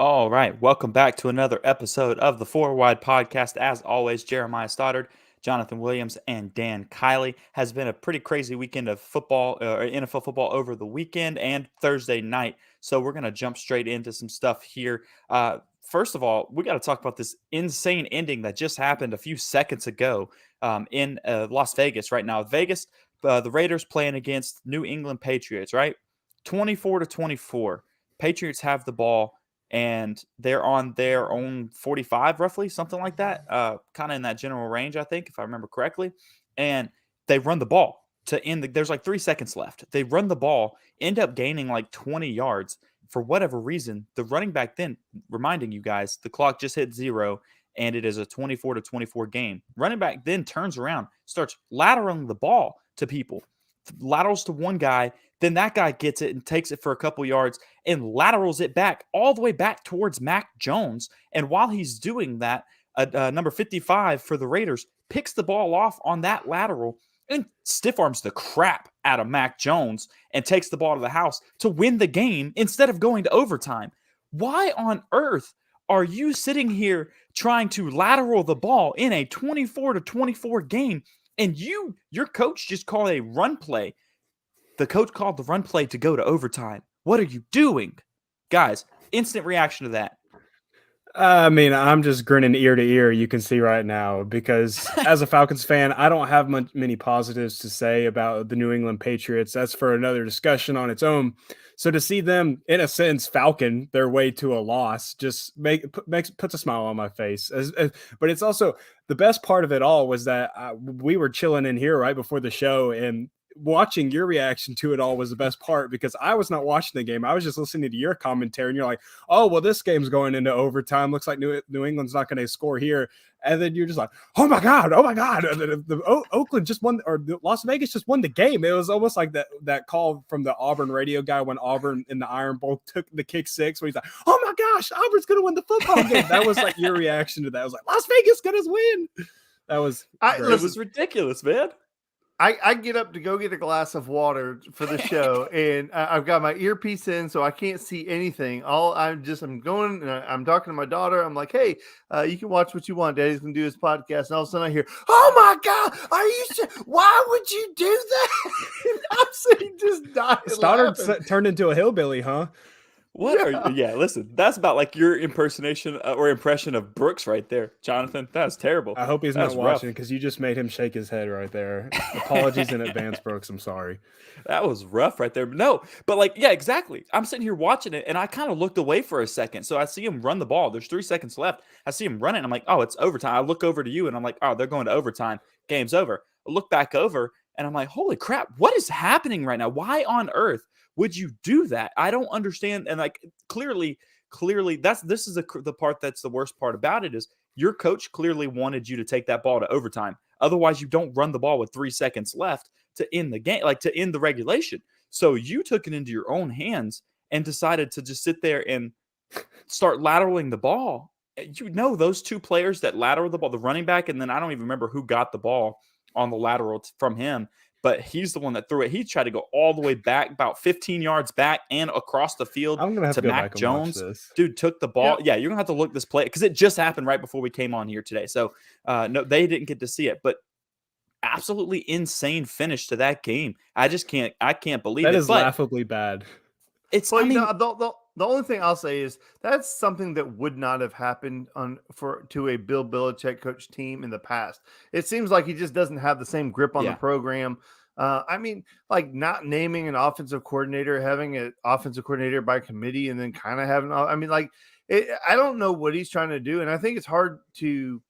All right, welcome back to another episode of the Four Wide Podcast. As always, Jeremiah Stoddard, Jonathan Williams, and Dan Kiley. Has been a pretty crazy weekend of football, NFL football over the weekend and Thursday night. So we're gonna jump straight into some stuff here. First of all, we got to talk about this insane ending that just happened a few seconds ago in Las Vegas. Right now, Vegas, the Raiders playing against New England Patriots. Right, 24-24. Patriots have the ball and they're on their own 45 roughly, something like that, kind of in that general range, I think, if I remember correctly. And they run the ball to end there's like 3 seconds left. They run the ball, end up gaining like 20 yards. For whatever reason, the running back then, reminding you guys, the clock just hit zero and it is a 24-24 game. Running back then turns around, starts lateraling the ball to people, laterals to one guy, then that guy gets it and takes it for a couple yards and laterals it back all the way back towards Mac Jones. And while he's doing that, number 55 for the Raiders picks the ball off on that lateral and stiff arms the crap out of Mac Jones and takes the ball to the house to win the game instead of going to overtime. Why on earth are you sitting here trying to lateral the ball in a 24-24 game and your coach just called a run play? The coach called the run play to go to overtime. What are you doing? Guys, instant reaction to that. I mean, I'm just grinning ear to ear, you can see right now, because as a Falcons fan, I don't have many positives to say about the New England Patriots. That's for another discussion on its own. So to see them, in a sense, falcon their way to a loss just puts a smile on my face. But it's also the best part of it all was that we were chilling in here right before the show, and watching your reaction to it all was the best part, because I was not watching the game. I was just listening to your commentary, and you're like, oh, well, this game's going into overtime. Looks like New England's not going to score here. And then you're just like, oh my God. Oakland just won, or Las Vegas just won the game. It was almost like that call from the Auburn radio guy when Auburn in the Iron Bowl took the kick six, where he's like, oh my gosh, Auburn's going to win the football game. That was like your reaction to that. I was like, Las Vegas going to win. That was it was ridiculous, man. I get up to go get a glass of water for the show, and I've got my earpiece in, so I can't see anything. I'm going, and I'm talking to my daughter. I'm like, hey, you can watch what you want. Daddy's going to do his podcast. And all of a sudden I hear, oh my God, are you why would you do that? I'm sitting just dying. Stoddard turned into a hillbilly, huh? What are you? Yeah, listen, that's about like your impersonation or impression of Brooks right there, Jonathan. That's terrible. I hope he's not watching, because you just made him shake his head right there. Apologies in advance, Brooks. I'm sorry. That was rough right there. No, but like, yeah, exactly. I'm sitting here watching it, and I kind of looked away for a second. So I see him run the ball. There's 3 seconds left. I see him running. I'm like, oh, it's overtime. I look over to you, and I'm like, oh, they're going to overtime. Game's over. I look back over, and I'm like, holy crap, what is happening right now? Why on earth would you do that? I don't understand. And like, clearly, this is the part that's the worst part about it, is your coach clearly wanted you to take that ball to overtime. Otherwise, you don't run the ball with 3 seconds left to end the game, like to end the regulation. So you took it into your own hands and decided to just sit there and start lateraling the ball. You know, those two players that lateral the ball, the running back, and then I don't even remember who got the ball on the lateral from him, but he's the one that threw it. He tried to go all the way back, about 15 yards back and across the field to Mac Jones. Dude took the ball. Yeah, you're going to have to look this play, because it just happened right before we came on here today. So, no, they didn't get to see it, but absolutely insane finish to that game. I can't believe that it. That is laughably bad. It's, well, the only thing I'll say is that's something that would not have happened to a Bill Belichick coach team in the past. It seems like he just doesn't have the same grip on the program. I mean, like not naming an offensive coordinator, having an offensive coordinator by committee, and then kind of having, I mean, like, I don't know what he's trying to do. And I think it's hard to,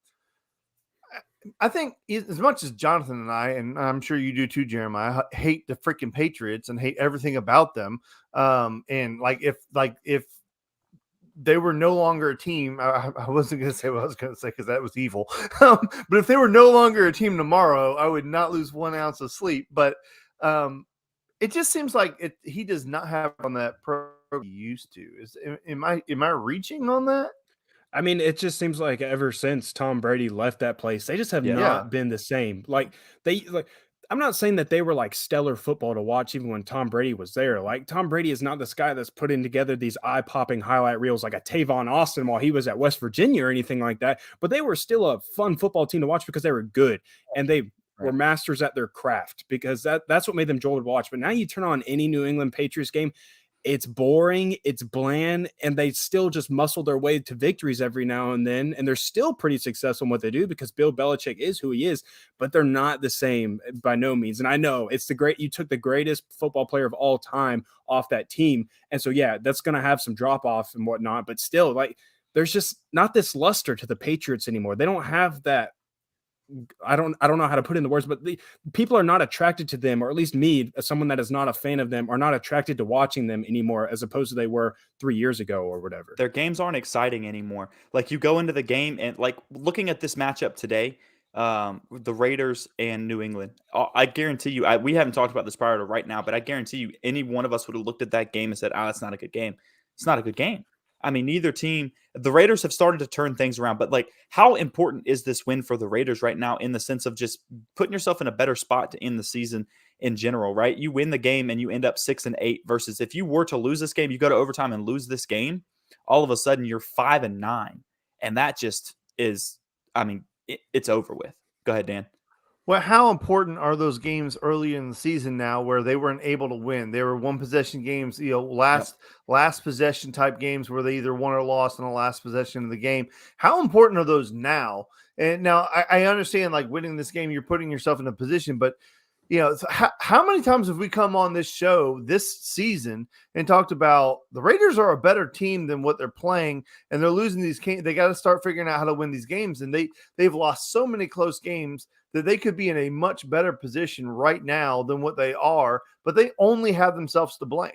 I think as much as Jonathan and I'm sure you do too, Jeremiah, hate the freaking Patriots and hate everything about them. And if they were no longer a team, I wasn't going to say what I was going to say, because that was evil. But if they were no longer a team tomorrow, I would not lose 1 ounce of sleep. But it just seems like he does not have on that pro he used to. Am I reaching on that? I mean, it just seems like ever since Tom Brady left that place, they just have not been the same. I'm not saying that they were like stellar football to watch even when Tom Brady was there. Like Tom Brady is not this guy that's putting together these eye-popping highlight reels like a Tavon Austin while he was at West Virginia or anything like that. But they were still a fun football team to watch because they were good and they were masters at their craft, because that's what made them joy to watch. But now you turn on any New England Patriots game, it's boring, it's bland, and they still just muscle their way to victories every now and then. And they're still pretty successful in what they do because Bill Belichick is who he is, but they're not the same by no means. And I know you took the greatest football player of all time off that team. And so, yeah, that's going to have some drop off and whatnot, but still, like, there's just not this luster to the Patriots anymore. They don't have that. I don't know how to put in the words, but the people are not attracted to them, or at least me, as someone that is not a fan of them, are not attracted to watching them anymore as opposed to they were 3 years ago or whatever. Their games aren't exciting anymore. Like, you go into the game and, like, looking at this matchup today, the Raiders and New England, I guarantee you, we haven't talked about this prior to right now, but I guarantee you any one of us would have looked at that game and said, "Oh, that's not a good game." It's not a good game. I mean, neither team, the Raiders have started to turn things around, but like, how important is this win for the Raiders right now in the sense of just putting yourself in a better spot to end the season in general, right? You win the game and you end up 6-8 versus if you were to lose this game, you go to overtime and lose this game, all of a sudden you're 5-9. And that just is, I mean, it's over with. Go ahead, Dan. Well, how important are those games early in the season now where they weren't able to win? They were one possession games, last possession type games where they either won or lost in the last possession of the game. How important are those now? And now I understand, like, winning this game, you're putting yourself in a position, but how many times have we come on this show this season and talked about the Raiders are a better team than what they're playing, and they're losing these games. They got to start figuring out how to win these games, and they've lost so many close games that they could be in a much better position right now than what they are, but they only have themselves to blame.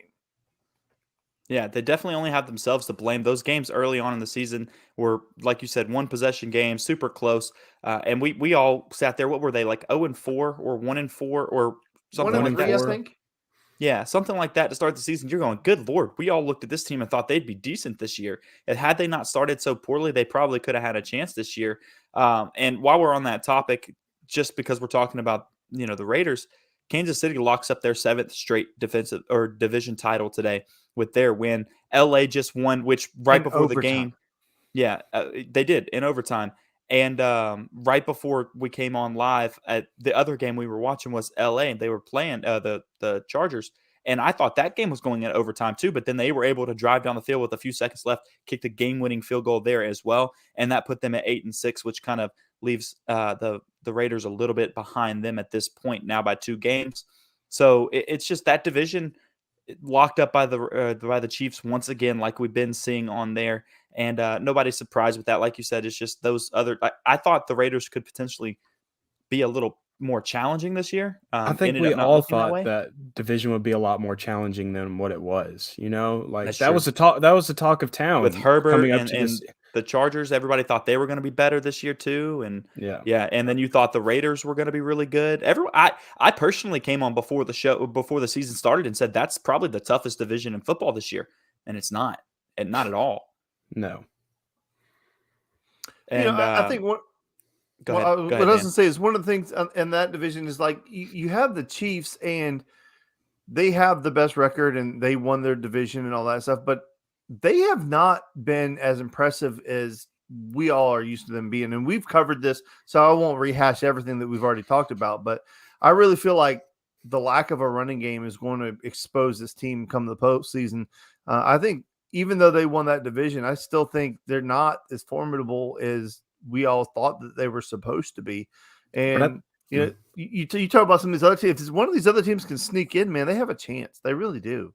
Yeah, they definitely only have themselves to blame. Those games early on in the season were, like you said, one possession games, super close. And we all sat there. What were they, like 0-4 or 1-4 or something like that? I think. Yeah, something like that to start the season. You're going, good Lord. We all looked at this team and thought they'd be decent this year. And had they not started so poorly, they probably could have had a chance this year. And while we're on that topic, just because we're talking about, the Raiders, Kansas City locks up their 7th straight defensive or division title today with their win. LA just won, which right before the game. Yeah, they did in overtime. And right before we came on live, the other game we were watching was LA, and they were playing the Chargers. And I thought that game was going in overtime too, but then they were able to drive down the field with a few seconds left, kick the game-winning field goal there as well, and that put them at 8-6, which kind of leaves the Raiders a little bit behind them at this point now by 2 games. So it's just that division locked up by the Chiefs once again, like we've been seeing on there, and nobody's surprised with that. Like you said, it's just those other. I thought the Raiders could potentially be a little more challenging this year. I think we all thought that division would be a lot more challenging than what it was. Like that was the talk. That was the talk of town with Herbert and the Chargers. Everybody thought they were going to be better this year too, and yeah. And then you thought the Raiders were going to be really good. I personally came on before the season started and said that's probably the toughest division in football this year, and it's not, and not at all. No. And I think what. Go ahead, what I was going to say is one of the things in that division is like you have the Chiefs and they have the best record and they won their division and all that stuff, but they have not been as impressive as we all are used to them being. And we've covered this, so I won't rehash everything that we've already talked about, but I really feel like the lack of a running game is going to expose this team come the postseason. I think even though they won that division, I still think they're not as formidable as we all thought that they were supposed to be. And you talk about some of these other teams. If one of these other teams can sneak in, man, they have a chance. They really do.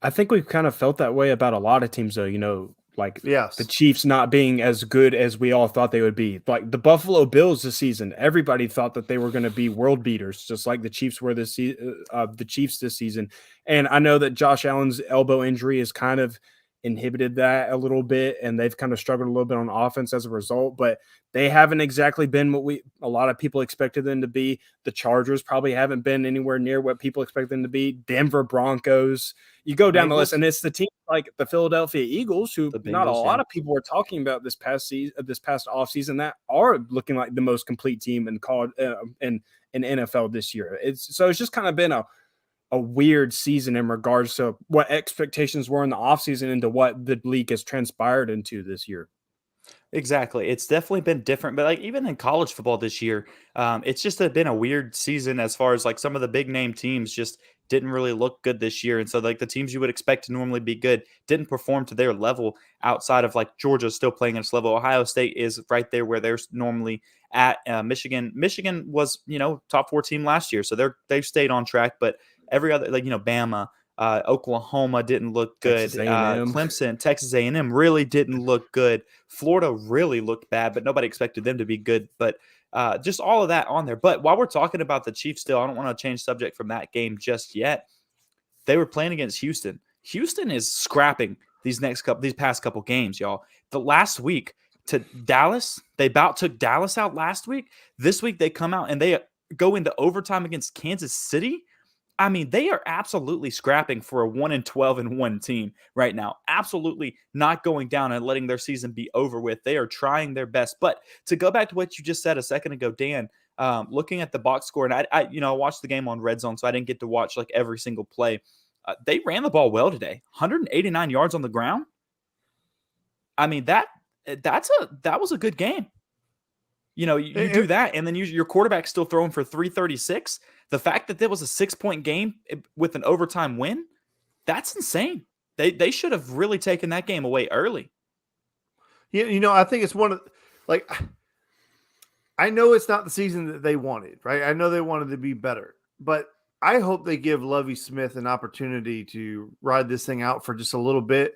I think we've kind of felt that way about a lot of teams, though. Like the Chiefs not being as good as we all thought they would be. Like the Buffalo Bills this season, everybody thought that they were going to be world beaters, just like the Chiefs were the Chiefs this season. And I know that Josh Allen's elbow injury is kind of inhibited that a little bit, and they've kind of struggled a little bit on offense as a result. But they haven't exactly been what a lot of people expected them to be. The Chargers probably haven't been anywhere near what people expect them to be. Denver Broncos. You go down the list, and it's the team like the Philadelphia Eagles, who not a lot of people were talking about this past offseason, that are looking like the most complete team in college in NFL this year. It's just kind of been a weird season in regards to what expectations were in the offseason into what the league has transpired into this year. Exactly. It's definitely been different, but like even in college football this year, it's just been a weird season as far as like some of the big name teams just didn't really look good this year. And so like the teams you would expect to normally be good didn't perform to their level outside of like Georgia still playing at its level. Ohio State is right there where they're normally at. Michigan was, top 4 team last year. So they've stayed on track, but every other, like, Bama, Oklahoma didn't look good. Clemson, Texas A&M really didn't look good. Florida really looked bad, but nobody expected them to be good. But just all of that on there. But while we're talking about the Chiefs still, I don't want to change subject from that game just yet. They were playing against Houston. Houston is scrapping these past couple games, y'all. The last week to Dallas, they about took Dallas out last week. This week they come out and they go into overtime against Kansas City. I mean, they are absolutely scrapping for a 1-12-1 team right now. Absolutely not going down and letting their season be over with. They are trying their best. But to go back to what you just said a second ago, Dan, looking at the box score, and I watched the game on Red Zone, so I didn't get to watch like every single play. They ran the ball well today. 189 yards on the ground. I mean, that was a good game. You do that, and then your quarterback's still throwing for 336. The fact that there was a 6-point game with an overtime win, that's insane. They should have really taken that game away early. Yeah, I think it's one of like I know it's not the season that they wanted, right? I know they wanted to be better, but I hope they give Lovie Smith an opportunity to ride this thing out for just a little bit.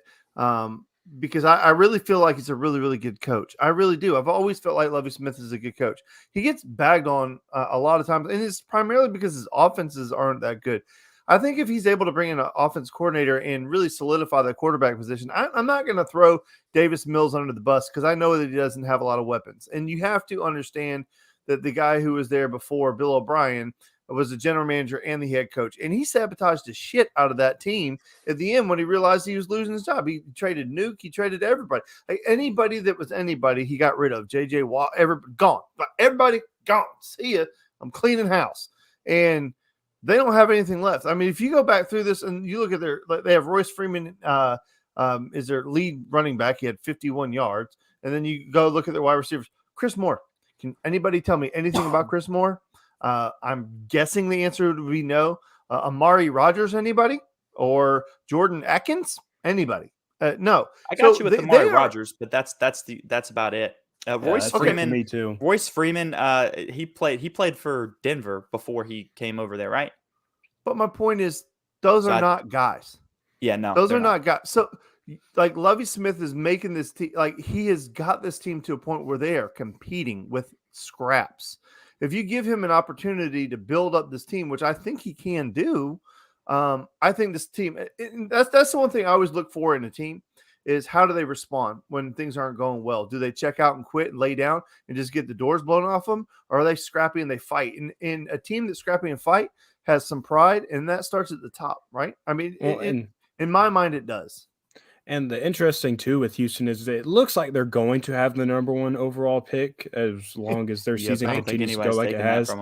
Because I really feel like he's a really, really good coach. I really do. I've always felt like Lovie Smith is a good coach. He gets bagged on a lot of times, and it's primarily because his offenses aren't that good. I think if he's able to bring in an offense coordinator and really solidify the quarterback position, I'm not going to throw Davis Mills under the bus because I know that he doesn't have a lot of weapons. And you have to understand that the guy who was there before, Bill O'Brien, was the general manager and the head coach, and he sabotaged the shit out of that team at the end when he realized he was losing his job. He traded Nuke, he traded everybody. Like anybody that was anybody, he got rid of. JJ Watt, everybody gone. Everybody gone. See ya. I'm cleaning house. And they don't have anything left. I mean, if you go back through this and you look at they have Royce Freeman is their lead running back. He had 51 yards. And then you go look at their wide receivers. Chris Moore. Can anybody tell me anything about Chris Moore? I'm guessing the answer would be no. Amari Rogers, anybody? Or Jordan Atkins? Anybody? No. I got you with Amari Rogers, but that's about it. Royce Freeman, me too. Royce Freeman, he played for Denver before he came over there, right? But my point is, those are not guys. Yeah, no, those are not guys. So, like Lovie Smith is making this team, like he has got this team to a point where they are competing with scraps. If you give him an opportunity to build up this team, which I think he can do, I think this team, that's the one thing I always look for in a team is how do they respond when things aren't going well? Do they check out and quit and lay down and just get the doors blown off them? Or are they scrappy and they fight? And a team that's scrappy and fight has some pride, and that starts at the top, right? I mean, in my mind, it does. And the interesting too with Houston is it looks like they're going to have the number 1 overall pick as long as their season continues to go like it has.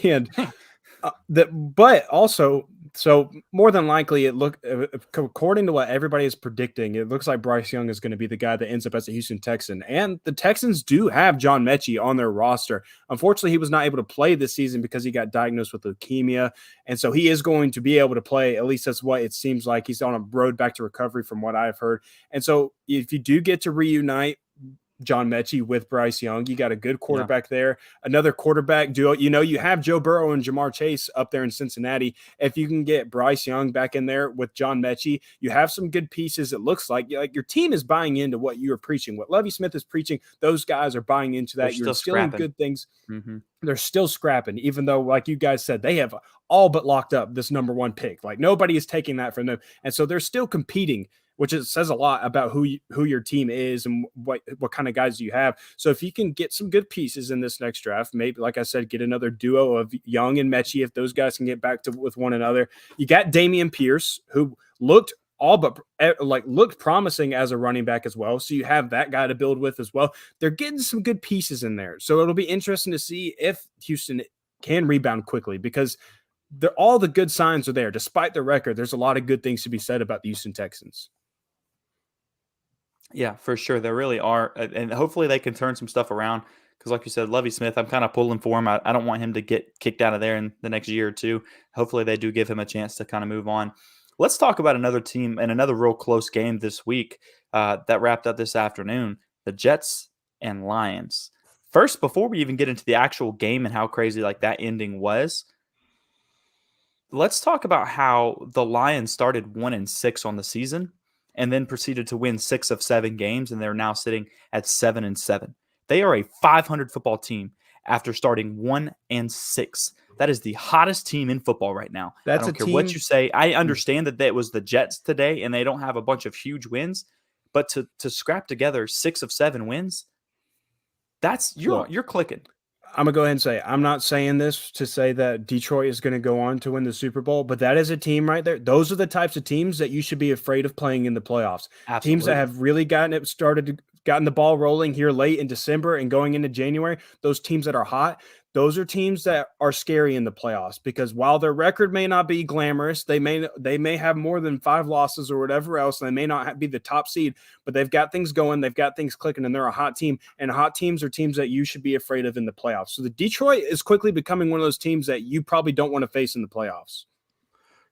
And but also, so more than likely, according to what everybody is predicting, it looks like Bryce Young is going to be the guy that ends up as a Houston Texan. And the Texans do have John Mechie on their roster. Unfortunately, he was not able to play this season because he got diagnosed with leukemia. And so he is going to be able to play. At least that's what it seems like. He's on a road back to recovery from what I've heard. And so if you do get to reunite John Mechie with Bryce Young, you got a good quarterback there. Another quarterback duo. You have Joe Burrow and Jamar Chase up there in Cincinnati. If you can get Bryce Young back in there with John Mechie, you have some good pieces. It looks like your team is buying into what you're preaching. What Lovie Smith is preaching, those guys are buying into that. You're instilling good things. Mm-hmm. They're still scrapping, even though, like you guys said, they have all but locked up this number 1 pick. Like nobody is taking that from them. And so they're still competing which says a lot about who your team is and what kind of guys you have. So if you can get some good pieces in this next draft, maybe, like I said, get another duo of Young and Mechie, if those guys can get back with one another. You got Dameon Pierce, who looked promising as a running back as well. So you have that guy to build with as well. They're getting some good pieces in there. So it'll be interesting to see if Houston can rebound quickly, because all the good signs are there. Despite the record, there's a lot of good things to be said about the Houston Texans. Yeah, for sure. There really are. And hopefully they can turn some stuff around. Because like you said, Lovie Smith, I'm kind of pulling for him. I don't want him to get kicked out of there in the next year or two. Hopefully they do give him a chance to kind of move on. Let's talk about another team and another real close game this week that wrapped up this afternoon, the Jets and Lions. First, before we even get into the actual game and how crazy like that ending was, let's talk about how the Lions started 1-6 on the season and then proceeded to win 6 of 7 games, and they're now sitting at 7-7. They are a 500 football team after starting 1-6. That is the hottest team in football right now. I don't care what you say. I understand that was the Jets today, and they don't have a bunch of huge wins, but to scrap together 6 of 7 wins, that's you're clicking. I'm going to go ahead and say, I'm not saying this to say that Detroit is going to go on to win the Super Bowl, but that is a team right there. Those are the types of teams that you should be afraid of playing in the playoffs. Absolutely. Teams that have really gotten the ball rolling here late in December and going into January, those teams that are hot, those are teams that are scary in the playoffs, because while their record may not be glamorous, they may have more than 5 losses or whatever else, and they may not be the top seed, but they've got things going, they've got things clicking, and they're a hot team. And hot teams are teams that you should be afraid of in the playoffs. So the Detroit is quickly becoming one of those teams that you probably don't want to face in the playoffs.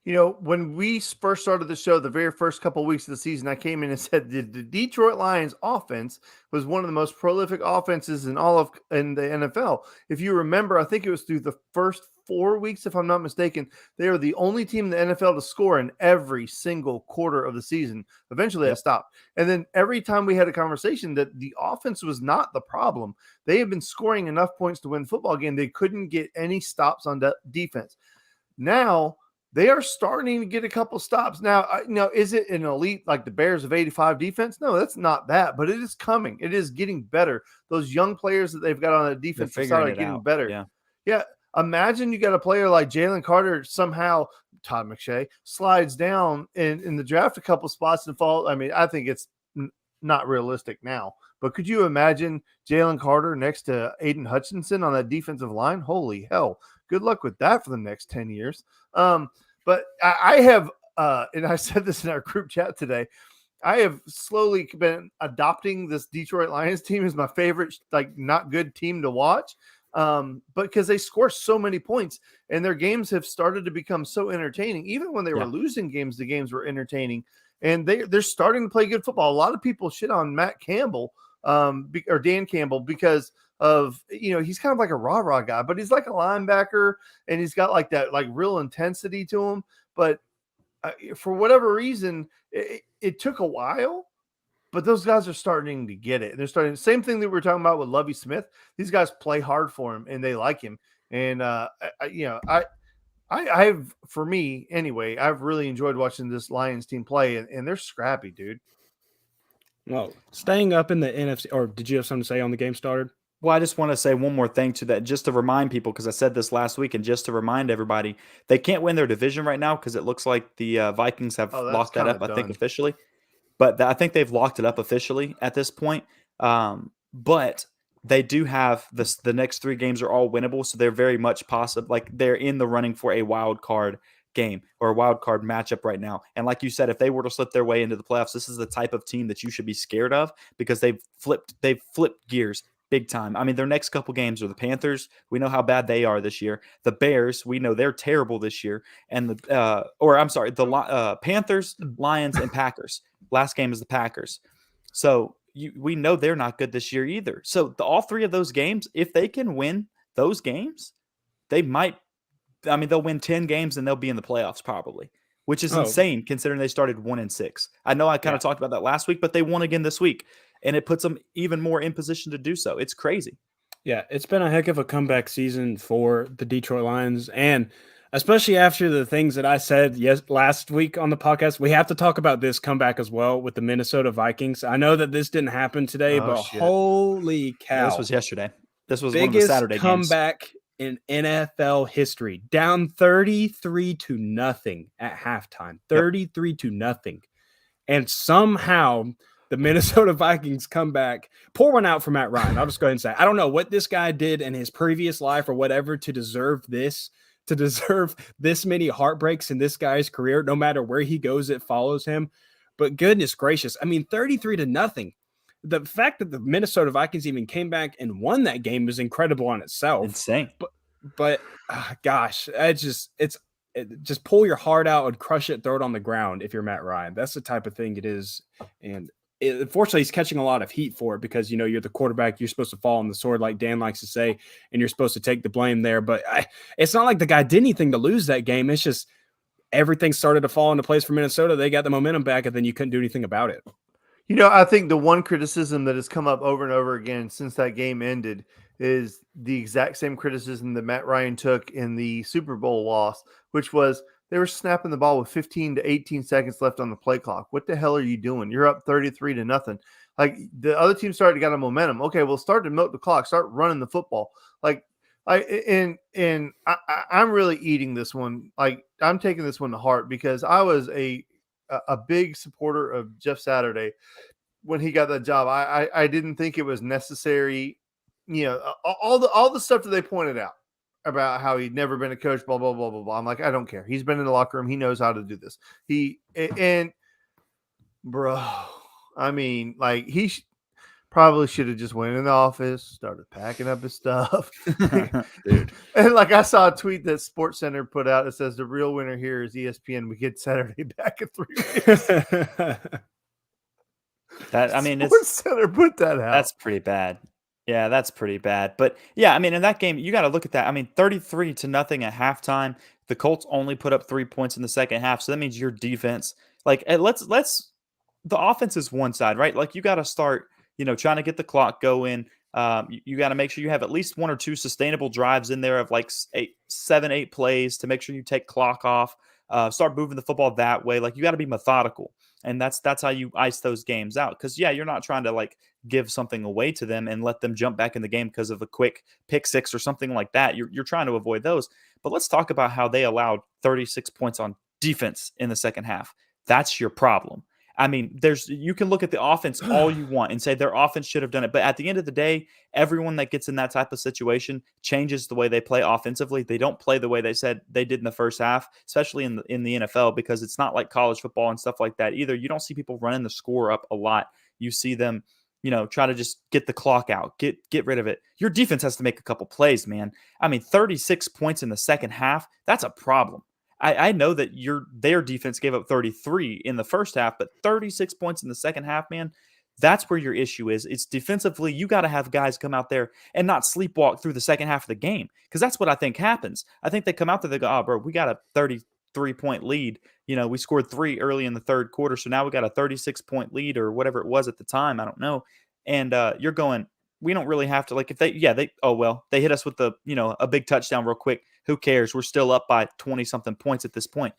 You know, when we first started the show, the very first couple of weeks of the season, I came in and said the Detroit Lions offense was one of the most prolific offenses in the NFL. If you remember, I think it was through the first 4 weeks, if I'm not mistaken, they are the only team in the NFL to score in every single quarter of the season. Eventually that stopped. And then every time we had a conversation that the offense was not the problem. They have been scoring enough points to win football game. They couldn't get any stops on defense. Now, they are starting to get a couple stops. Now, is it an elite like the Bears of 85 defense? No, that's not that, but it is coming. It is getting better. Those young players that they've got on the defense are getting better. Yeah. Imagine you got a player like Jalen Carter, somehow Todd McShay slides down in the draft a couple spots and fall. I mean, I think it's not realistic now, but could you imagine Jalen Carter next to Aiden Hutchinson on that defensive line? Holy hell. Good luck with that for the next 10 years. But I have, and I said this in our group chat today, I have slowly been adopting this Detroit Lions team as my favorite, like, not good team to watch. But because they score so many points and their games have started to become so entertaining. Even when they were losing games, the games were entertaining, and they're starting to play good football. A lot of people shit on Matt Campbell, or Dan Campbell, because of, he's kind of like a rah-rah guy, but he's like a linebacker and he's got like that, like, real intensity to him. But for whatever reason, it took a while, but those guys are starting to get it. They're starting, same thing that we were talking about with Lovie Smith. These guys play hard for him and they like him. And I've, for me anyway, I've really enjoyed watching this Lions team play, and they're scrappy, dude. Well, staying up in the NFC, or did you have something to say on the game started? Well, I just want to say one more thing to that, just to remind people, because I said this last week, and just to remind everybody, they can't win their division right now because it looks like the Vikings have locked that up, I think, officially. But I think they've locked it up officially at this point. But they do have the next 3 games are all winnable, so they're very much possible. Like, they're in the running for a wild card game or a wild card matchup right now. And like you said, if they were to slip their way into the playoffs, this is the type of team that you should be scared of, because they've flipped gears big time. I mean, their next couple games are the Panthers. We know how bad they are this year. The Bears, we know they're terrible this year. And the Panthers, Lions, and Packers. Last game is the Packers. So we know they're not good this year either. So all 3 of those games, if they can win those games, they'll win 10 games and they'll be in the playoffs probably, which is insane considering they started 1-6. I know I kind of talked about that last week, but they won again this week, and it puts them even more in position to do so. It's crazy. Yeah, it's been a heck of a comeback season for the Detroit Lions. And especially after the things that I said last week on the podcast. We have to talk about this comeback as well with the Minnesota Vikings. I know that this didn't happen today, but shit. holy cow. Yeah, this was yesterday. This was biggest one of the Saturday comeback games in NFL history. Down 33-0 at halftime. 33-0. And somehow the Minnesota Vikings come back, pour one out for Matt Ryan. I'll just go ahead and say, I don't know what this guy did in his previous life or whatever to deserve this many heartbreaks in this guy's career. No matter where he goes, it follows him. But goodness gracious, I mean, 33-0. The fact that the Minnesota Vikings even came back and won that game is incredible on itself. Insane. But gosh, just pull your heart out and crush it, throw it on the ground if you're Matt Ryan. That's the type of thing it is. And unfortunately, he's catching a lot of heat for it because, you're the quarterback. You're supposed to fall on the sword, like Dan likes to say, and you're supposed to take the blame there. But it's not like the guy did anything to lose that game. It's just everything started to fall into place for Minnesota. They got the momentum back, and then you couldn't do anything about it. I think the one criticism that has come up over and over again since that game ended is the exact same criticism that Matt Ryan took in the Super Bowl loss, which was they were snapping the ball with 15 to 18 seconds left on the play clock. What the hell are you doing? You're up 33-0. Like, the other team started to get a momentum. Okay, well, start to milk the clock, start running the football. Like, I'm really eating this one. Like, I'm taking this one to heart because I was a big supporter of Jeff Saturday when he got that job. I didn't think it was necessary. All the stuff that they pointed out about how he'd never been a coach, blah, blah, blah, blah, blah. I'm like, I don't care. He's been in the locker room. He knows how to do this. Bro, I mean, like, he probably should have just went in the office, started packing up his stuff. Dude. And like, I saw a tweet that SportsCenter put out that says the real winner here is ESPN. We get Saturday back in 3 weeks. SportsCenter put that out. That's pretty bad. Yeah, that's pretty bad. But yeah, I mean, in that game, you got to look at that. I mean, 33-0 at halftime. The Colts only put up 3 points in the second half. So that means your defense, like, the offense is one side, right? Like, you got to start, trying to get the clock going. You got to make sure you have at least 1 or 2 sustainable drives in there of like 7-8 plays to make sure you take clock off. Start moving the football that way. Like, you got to be methodical. And that's how you ice those games out. Because, yeah, you're not trying to, like, give something away to them and let them jump back in the game because of a quick pick six or something like that. You're trying to avoid those. But let's talk about how they allowed 36 points on defense in the second half. That's your problem. I mean, you can look at the offense all you want and say their offense should have done it. But at the end of the day, everyone that gets in that type of situation changes the way they play offensively. They don't play the way they said they did in the first half, especially in the NFL, because it's not like college football and stuff like that either. You don't see people running the score up a lot. You see them, try to just get the clock out, get rid of it. Your defense has to make a couple plays, man. I mean, 36 points in the second half, that's a problem. I know that their defense gave up 33 in the first half, but 36 points in the second half, man, that's where your issue is. It's defensively, you got to have guys come out there and not sleepwalk through the second half of the game, because that's what I think happens. I think they come out there, they go, oh, bro, we got a 33-point lead. We scored 3 early in the third quarter, so now we got a 36-point lead or whatever it was at the time. I don't know. And you're going, we don't really have to, like, if they hit us with a big touchdown real quick. Who cares? We're still up by 20-something points at this point.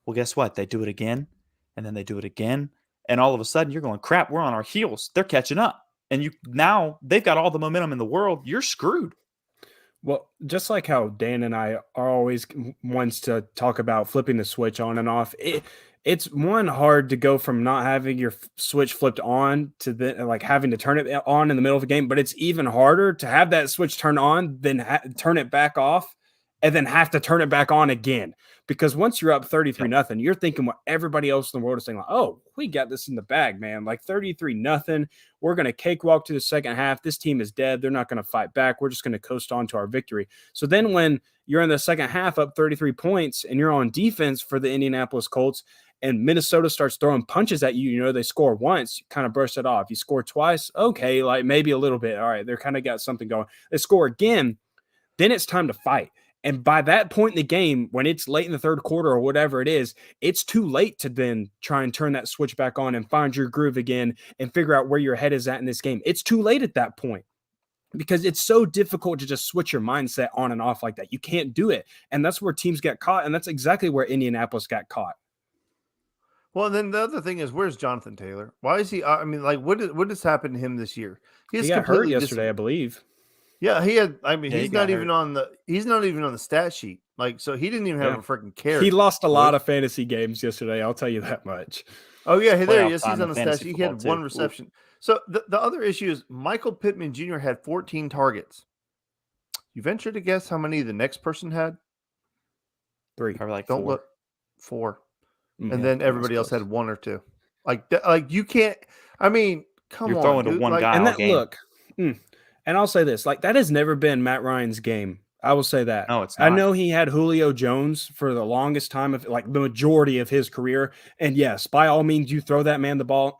Well, guess what? They do it again, and then they do it again, and all of a sudden you're going, crap, we're on our heels. They're catching up, and now they've got all the momentum in the world. You're screwed. Well, just like how Dan and I are always ones to talk about flipping the switch on and off, it's hard to go from not having your switch flipped on to like having to turn it on in the middle of a game, but it's even harder to have that switch turn on than turn it back off and then have to turn it back on again. Because once you're up 33-0, you're thinking what everybody else in the world is saying, like, oh, we got this in the bag, man. Like 33-0. We're going to cakewalk to the second half. This team is dead. They're not going to fight back. We're just going to coast on to our victory. So then when you're in the second half up 33 points and you're on defense for the Indianapolis Colts and Minnesota starts throwing punches at you, they score once, you kind of brush it off. You score twice, okay, like maybe a little bit. All right, they're kind of got something going. They score again, then it's time to fight. And by that point in the game, when it's late in the third quarter or whatever it is, it's too late to then try and turn that switch back on and find your groove again and figure out where your head is at in this game. It's too late at that point. because it's so difficult to just switch your mindset on and off like that. You can't do it. And that's where teams get caught. And that's exactly where Indianapolis got caught. Well, then the other thing is, where's Jonathan Taylor? Why is he? I mean, like, what has happened to him this year? He got hurt yesterday, I believe. Yeah, he had. I mean, he's not even on the stat sheet. Like, so he didn't even have a freaking carry. He lost a lot of fantasy games yesterday. I'll tell you that much. Oh yeah, there he is. He's on the stat sheet. He had one reception. Ooh. So the other issue is Michael Pittman Jr. had 14 targets. You venture to guess how many the next person had? 3. Probably like Don't 4. look. 4. And then everybody else had 1 or 2. Like you can't. I mean, come on. You're throwing to one guy. And that look. And I'll say this: like, that has never been Matt Ryan's game. I will say that. No, it's not. I know he had Julio Jones for the longest time of like the majority of his career. And yes, by all means, you throw that man the ball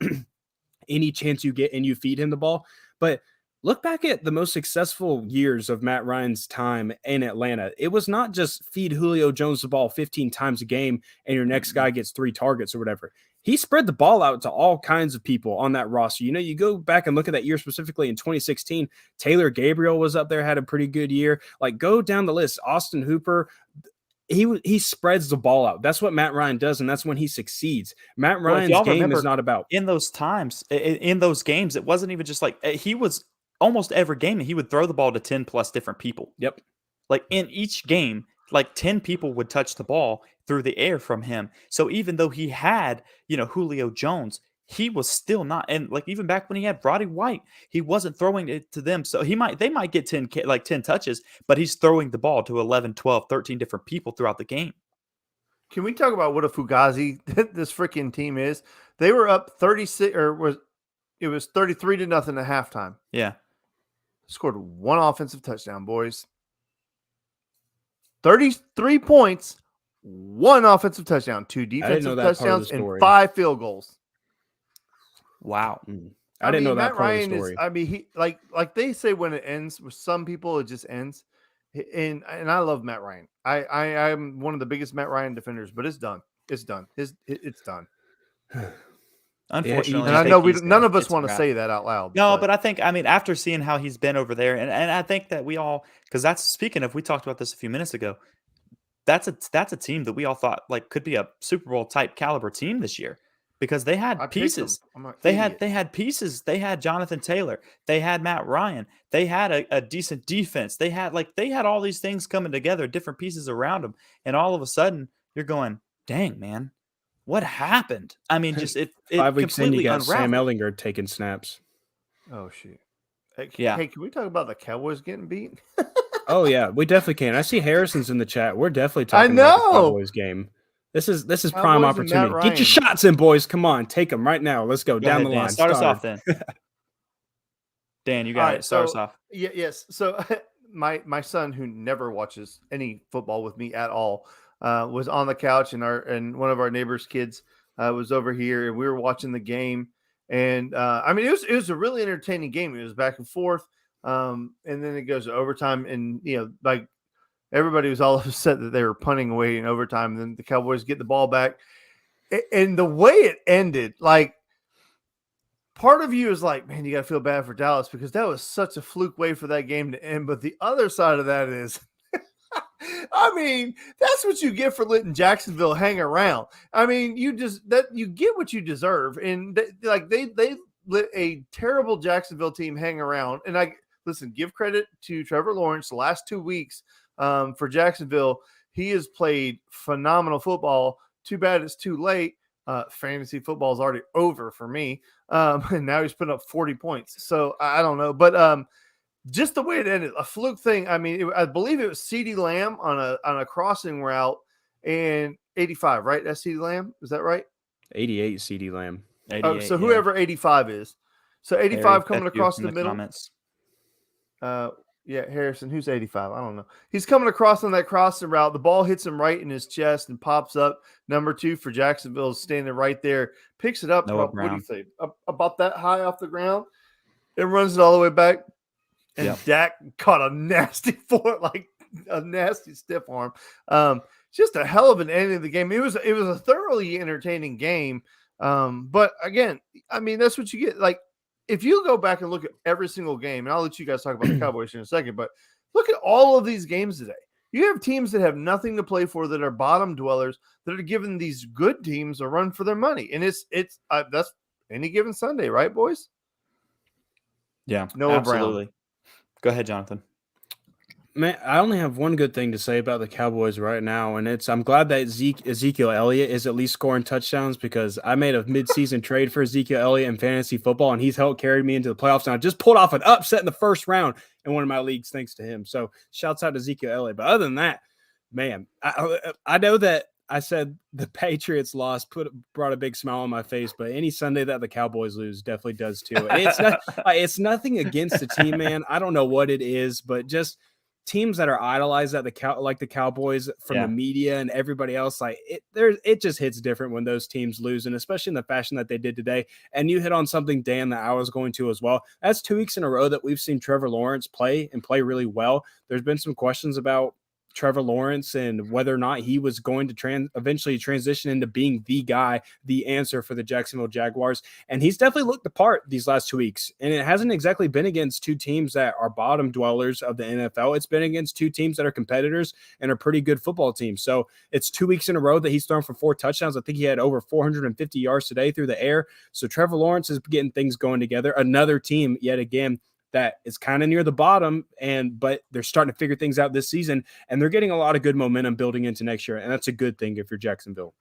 any chance you get and you feed him the ball. But look back at the most successful years of Matt Ryan's time in Atlanta. It was not just feed Julio Jones the ball 15 times a game and your next guy gets 3 targets or whatever. He spread the ball out to all kinds of people on that roster. You know, you go back and look at that year specifically in 2016, Taylor Gabriel was up there, had a pretty good year. Like, go down the list. Austin Hooper, he spreads the ball out. That's what Matt Ryan does, and that's when he succeeds. Matt Ryan's game is not about. In those times, in those games, it wasn't even just like he was almost every game, he would throw the ball to 10 plus different people. Yep. Like in each game, like 10 people would touch the ball through the air from him. So even though he had, Julio Jones, he was still not. And like even back when he had Roddy White, he wasn't throwing it to them. So they might get 10 touches, but he's throwing the ball to 11, 12, 13 different people throughout the game. Can we talk about what a Fugazi this freaking team is? They were up 36 it was 33-0 at halftime. Yeah. Scored 1 offensive touchdown, boys. 33 points, 1 offensive touchdown, 2 defensive touchdowns, and 5 field goals. Wow. I didn't know that Matt part Ryan of the story. is, I mean, he like they say when it ends, with some people it just ends. And I love Matt Ryan. I'm one of the biggest Matt Ryan defenders, but it's done. It's done. It's done. Unfortunately, and I know none of us want to say that out loud. No, but I think, after seeing how he's been over there, and I think that we all, because that's, speaking of, we talked about this a few minutes ago. That's a team that we all thought like could be a Super Bowl type caliber team this year, because they had pieces. They had pieces. They had Jonathan Taylor. They had Matt Ryan. They had a decent defense. They had all these things coming together, different pieces around them, and all of a sudden you're going, dang, man. What happened? I mean, just it 5 weeks in, you got unraveled. Sam Ehlinger taking snaps. Oh shit! Hey, yeah. Hey, can we talk about the Cowboys getting beat? Oh yeah, we definitely can. I see Harrison's in the chat. We're definitely talking about the Cowboys game. This is prime opportunity. Get your shots in, boys. Come on, take them right now. Let's go down the line. Start us off then. Dan, you got it. Start us off. Yes. So my son, who never watches any football with me at all, was on the couch, and one of our neighbors' kids was over here, and we were watching the game. And it was a really entertaining game. It was back and forth, and then it goes to overtime, and like everybody was all upset that they were punting away in overtime. And then the Cowboys get the ball back, and the way it ended, like, part of you is like, man, you got to feel bad for Dallas because that was such a fluke way for that game to end. But the other side of that is, I mean, that's what you get for letting Jacksonville hang around. I mean, you get what you deserve. And they let a terrible Jacksonville team hang around. And listen, give credit to Trevor Lawrence the last 2 weeks for Jacksonville. He has played phenomenal football. Too bad it's too late. Fantasy football is already over for me. And now he's putting up 40 points. So I don't know. But just the way it ended, a fluke thing. I mean, I believe it was CeeDee Lamb on a crossing route, and 85, right? That's CeeDee Lamb. Is that right? 88 CeeDee Lamb. So whoever 85 is. So 85 coming across the middle. Comments. Yeah, Harrison. Who's 85? I don't know. He's coming across on that crossing route. The ball hits him right in his chest and pops up. Number 2 for Jacksonville is standing right there. Picks it up. What do you think? About that high off the ground. It runs it all the way back. And Dak caught a nasty a nasty stiff arm. Just a hell of an ending of the game. It was a thoroughly entertaining game. But again, I mean, that's what you get. Like, if you go back and look at every single game, and I'll let you guys talk about the Cowboys in a second, but look at all of these games today. You have teams that have nothing to play for, that are bottom dwellers, that are giving these good teams a run for their money, and it's that's any given Sunday, right, boys? Yeah, Noah absolutely. Brown. Go ahead, Jonathan. Man, I only have one good thing to say about the Cowboys right now, and I'm glad that Ezekiel Elliott is at least scoring touchdowns, because I made a midseason trade for Ezekiel Elliott in fantasy football, and he's helped carry me into the playoffs. And I just pulled off an upset in the first round in one of my leagues thanks to him. So shouts out to Ezekiel Elliott. But other than that, man, I know that I said the Patriots loss brought a big smile on my face, but any Sunday that the Cowboys lose definitely does too. And it's nothing against the team, man. I don't know what it is, but just teams that are idolized at like the Cowboys from the media and everybody else, like it just hits different when those teams lose, and especially in the fashion that they did today. And you hit on something, Dan, that I was going to as well. That's 2 weeks in a row that we've seen Trevor Lawrence play really well. There's been some questions about Trevor Lawrence and whether or not he was going to eventually transition into being the guy, the answer for the Jacksonville Jaguars. And he's definitely looked the part these last 2 weeks. And it hasn't exactly been against two teams that are bottom dwellers of the NFL. It's been against two teams that are competitors and are pretty good football teams. So it's 2 weeks in a row that he's thrown for 4 touchdowns. I think he had over 450 yards today through the air. So Trevor Lawrence is getting things going together. Another team, yet again, that is kind of near the bottom, but they're starting to figure things out this season, and they're getting a lot of good momentum building into next year, and that's a good thing if you're Jacksonville.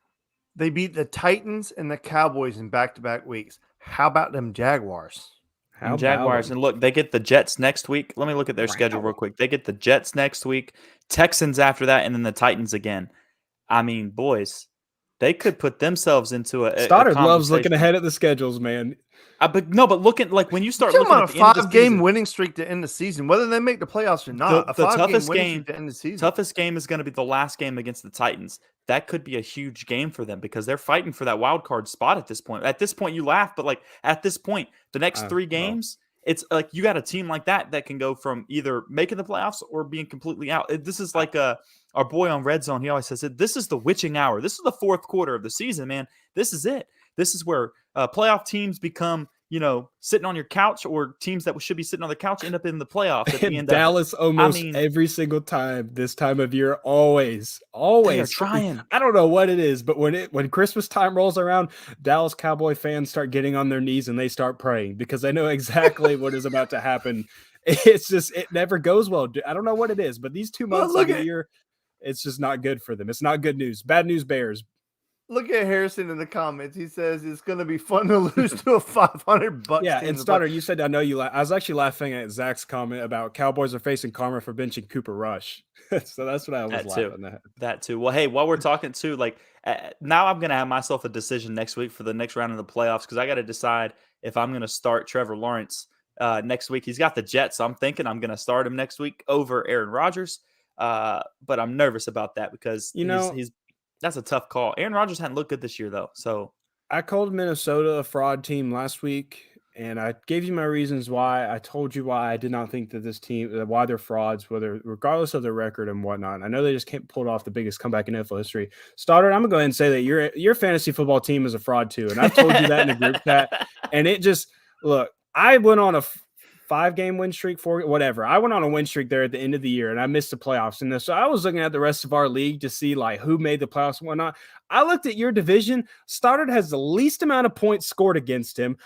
They beat the Titans and the Cowboys in back-to-back weeks. How about them Jaguars? And look, they get the Jets next week. Let me look at their schedule real quick. They get the Jets next week, Texans after that, and then the Titans again. I mean, boys, they could put themselves into a Stoddard loves looking ahead at the schedules, man. But looking like when you start looking at the 5-game winning streak to end the season, whether they make the playoffs or not, the toughest game to end the season. Toughest game is going to be the last game against the Titans. That could be a huge game for them because they're fighting for that wild card spot at this point. At this point, you laugh, but like at this point, the next 3 games, it's like you got a team like that can go from either making the playoffs or being completely out. This is like our boy on Red Zone. He always says it. This is the witching hour. This is the 4th quarter of the season, man. This is it. This is where playoff teams become, sitting on your couch, or teams that should be sitting on the couch end up in the playoffs at the end. Dallas every single time this time of year, always they're trying. I don't know what it is, but when Christmas time rolls around, Dallas Cowboy fans start getting on their knees and they start praying because they know exactly what is about to happen. It's just, it never goes well. I don't know what it is, but these 2 months of the year, it's just not good for them. It's not good news. Bad news Bears. Look at Harrison in the comments. He says it's going to be fun to lose to a $500. Yeah, and Stoddard, you said, I know you. I was actually laughing at Zach's comment about Cowboys are facing karma for benching Cooper Rush. So that's what I was laughing at. That too. Well, hey, while we're talking too, like now I'm going to have myself a decision next week for the next round of the playoffs because I got to decide if I'm going to start Trevor Lawrence next week. He's got the Jets, so I'm thinking I'm going to start him next week over Aaron Rodgers. But I'm nervous about that because he's that's a tough call. Aaron Rodgers hadn't looked good this year, though. So I called Minnesota a fraud team last week, and I gave you my reasons why. I told you why I did not think that this team, why they're frauds, regardless of their record and whatnot. I know they just can't pull off the biggest comeback in NFL history. Stoddard, I'm gonna go ahead and say that your fantasy football team is a fraud too, and I told you that in the group chat. And it just I went on a 5-game win streak, 4, whatever. I went on a win streak there at the end of the year, and I missed the playoffs. And so I was looking at the rest of our league to see like who made the playoffs and whatnot. I looked at your division. Stoddard has the least amount of points scored against him.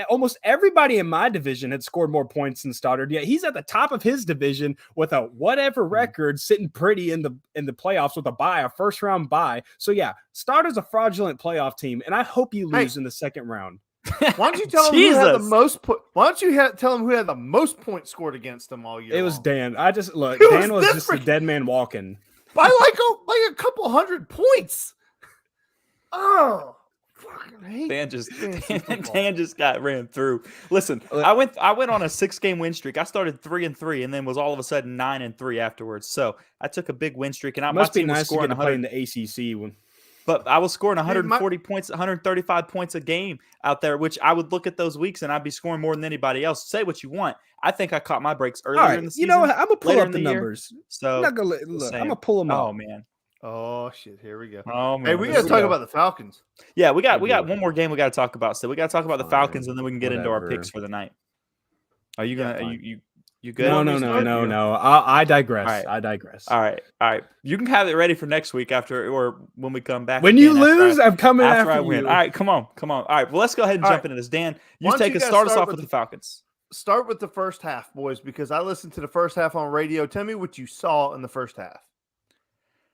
Almost everybody in my division had scored more points than Stoddard. Yet he's at the top of his division with a whatever record, sitting pretty in the playoffs with a first-round bye. So yeah, Stoddard's a fraudulent playoff team, and I hope you lose in the second round. Why don't you tell him who had the most? Why don't you tell him who had the most points scored against them all year? It was Dan. Dan was just a dead man walking by like a couple hundred points. Oh, fucking hate Dan just got ran through. Listen, I went on a 6-game win streak. I started 3-3, and then was all of a sudden 9-3 afterwards. So I took a big win streak, and must be nice to get to play in the ACC when. But I was scoring 140 points, 135 points a game out there, which I would look at those weeks and I'd be scoring more than anybody else. Say what you want. I think I caught my breaks earlier in the season. You know what? I'm going to pull up the numbers. So I'm going to pull them up. Oh, man. Oh shit! Here we go. Oh man, Hey, we got to talk about the Falcons. Yeah, we got We one more game we got to talk about. So we got to talk about the Falcons, Fine, and then we can get into our whatever. picks for the night. Are you gonna? You good? No. I digress. All right. I digress. All right. You can have it ready for next week after or when we come back. When again you lose, I'm coming after I after win. you. All right, come on. All right, well, let's go ahead and jump into this. Dan, Why don't you guys start us off with the Falcons. Start with the first half, boys, because I listened to the first half on radio. Tell me what you saw in the first half.